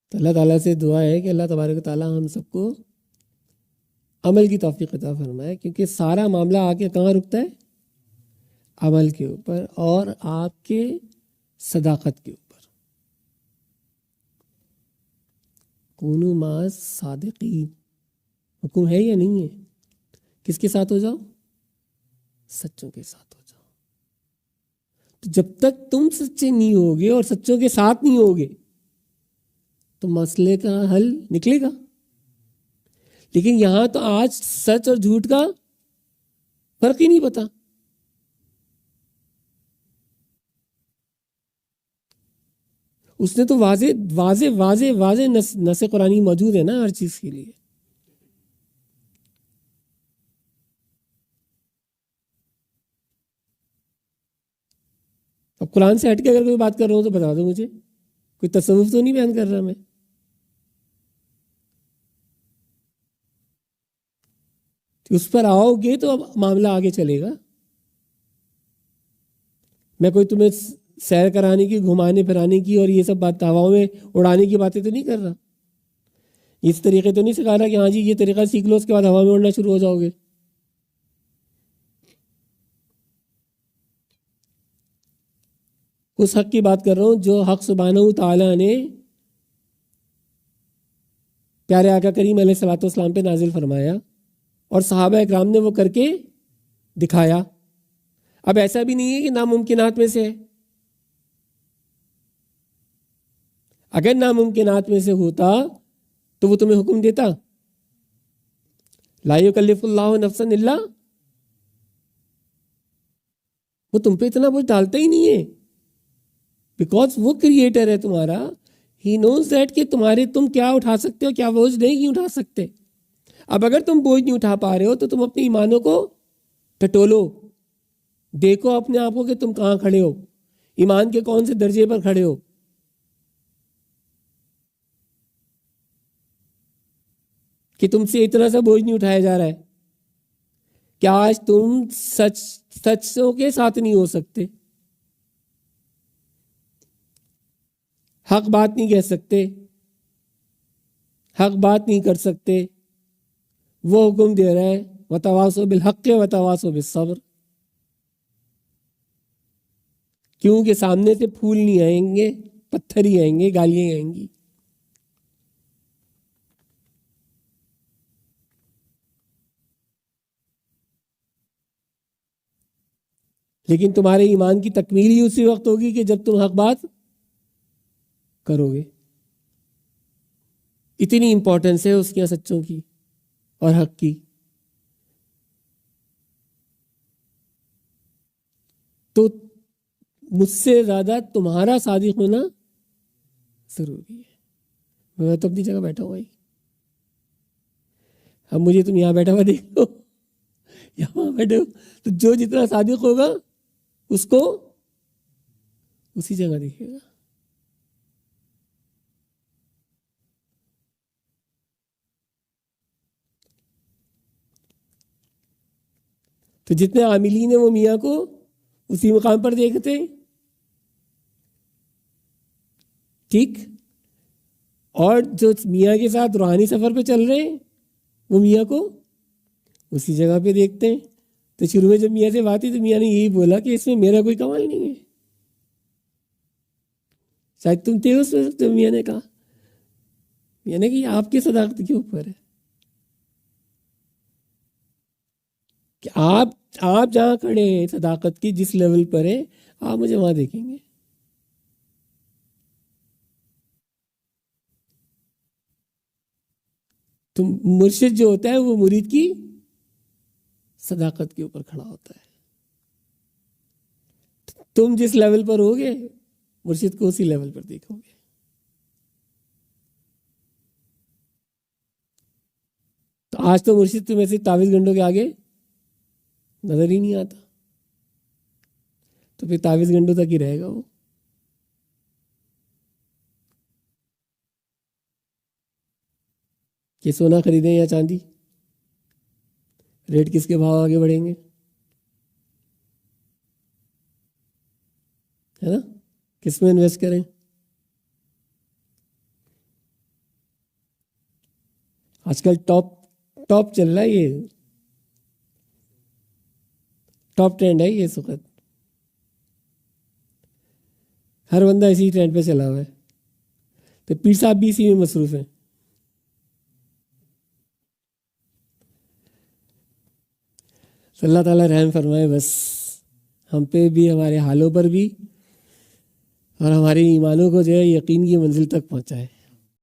تو اللہ تعالیٰ سے دعا ہے کہ اللہ تبارک و تعالیٰ ہم سب کو عمل کی توفیق عطا فرمائے، کیونکہ سارا معاملہ آ کے کہاں رکتا ہے؟ عمل کے اوپر اور آپ کے صداقت کے اوپر۔ کونوا مع صادقین، حکم ہے یا نہیں ہے؟ کس کے ساتھ ہو جاؤ؟ سچوں کے ساتھ ہو جاؤ۔ تو جب تک تم سچے نہیں ہوگے اور سچوں کے ساتھ نہیں ہوگے تو مسئلے کا حل نکلے گا۔ لیکن یہاں تو آج سچ اور جھوٹ کا فرق ہی نہیں پتا۔ اس نے تو واضح واضح واضح واضح نص قرآنی موجود ہے نا ہر چیز کے لیے۔ اب قرآن سے ہٹ کے اگر کوئی بات کر رہا ہوں تو بتا دو مجھے، کوئی تصوف تو نہیں بیان کر رہا میں۔ اس پر آؤ گے تو اب معاملہ آگے چلے گا۔ میں کوئی تمہیں سیر کرانے کی، گھمانے پھرانے کی اور یہ سب بات ہواؤں میں اڑانے کی باتیں تو نہیں کر رہا۔ اس طریقے تو نہیں سکھا رہا کہ ہاں جی یہ طریقہ سیکھ لو اس کے بعد ہوا میں اڑنا شروع ہو جاؤ گے۔ اس حق کی بات کر رہا ہوں جو حق سبحانہ و تعالیٰ نے پیارے آقا کریم علیہ الصلوۃ والسلام پہ نازل فرمایا اور صحابہ اکرام نے وہ کر کے دکھایا۔ اب ایسا بھی نہیں ہے کہ ناممکنات میں سے ہے۔ اگر ناممکنات میں سے ہوتا تو وہ تمہیں حکم دیتا؟ لا یکلف اللہ نفسا الا، وہ تم پہ اتنا بوجھ ڈالتا ہی نہیں ہے، بیکاز وہ کریٹر ہے تمہارا۔ ہی نوز دیٹ کہ تم کیا اٹھا سکتے ہو، کیا بوجھ نہیں اٹھا سکتے۔ اب اگر تم بوجھ نہیں اٹھا پا رہے ہو تو تم اپنے ایمانوں کو ٹٹولو، دیکھو اپنے آپ کو کہ تم کہاں کھڑے ہو، ایمان کے کون سے درجے پر کھڑے ہو۔ کہ تم سے اتنا سا بوجھ نہیں اٹھایا جا رہا ہے کہ آج تم سچوں کے ساتھ نہیں ہو سکتے، حق بات نہیں کہہ سکتے، حق بات نہیں کر سکتے۔ وہ حکم دے رہا ہے وتواصوا بالحق وتواصوا بالصبر، کیونکہ سامنے سے پھول نہیں آئیں گے، پتھر ہی آئیں گے، گالیاں آئیں گی۔ لیکن تمہارے ایمان کی تکمیل ہی اسی وقت ہوگی کہ جب تم حق بات کرو گے۔ اتنی امپورٹنس ہے اس کے سچوں کی اور حق کی۔ تو مجھ سے زیادہ تمہارا صادق ہونا ضروری ہے۔ میں تو اپنی جگہ بیٹھا ہوا ہی، اب مجھے تم یہاں بیٹھا ہوا دیکھ لو، یہاں بیٹھے ہو تو جو جتنا صادق ہوگا اس کو اسی جگہ دیکھے گا۔ تو جتنے عاملین ہیں وہ میاں کو اسی مقام پر دیکھتے ہیں، ٹھیک؟ اور جو میاں کے ساتھ روحانی سفر پہ چل رہے ہیں وہ میاں کو اسی جگہ پہ دیکھتے ہیں۔ تو شروع میں جب میاں سے بات ہوئی تو میاں نے یہی بولا کہ اس میں میرا کوئی کمال نہیں ہے۔ شاید تم تھے اس وقت جب میاں نے کہا، میاں نے کہ یہ آپ کی صداقت کے اوپر ہے کہ آپ جہاں کھڑے ہیں صداقت کی جس لیول پر ہے آپ مجھے وہاں دیکھیں گے۔ تو مرشد جو ہوتا ہے وہ مرید کی صداقت کے اوپر کھڑا ہوتا ہے۔ تم جس لیول پر ہوگے مرشد کو اسی لیول پر دیکھو گے۔ تو آج تو مرشد تمہیں سے 23 گھنٹوں کے آگے نظر ہی نہیں آتا، تو پھر 23 گھنٹوں تک ہی رہے گا وہ۔ کہ سونا خریدیں یا چاندی، ریٹ کس کے بھاؤ آگے بڑھیں گے، ہے نا؟ کس میں انویسٹ کریں؟ آج کل ٹاپ چل رہا ہے، یہ ٹاپ ٹرینڈ ہے یہ اس وقت، ہر بندہ اسی ٹرینڈ پہ چلا ہوا ہے، تو پیر صاحب بھی اسی میں مصروف ہیں۔ اللہ تعالیٰ رحم فرمائے بس ہم پہ بھی، ہمارے حالوں پر بھی، اور ہمارے ایمانوں کو جو ہے یقین کی منزل تک پہنچائے۔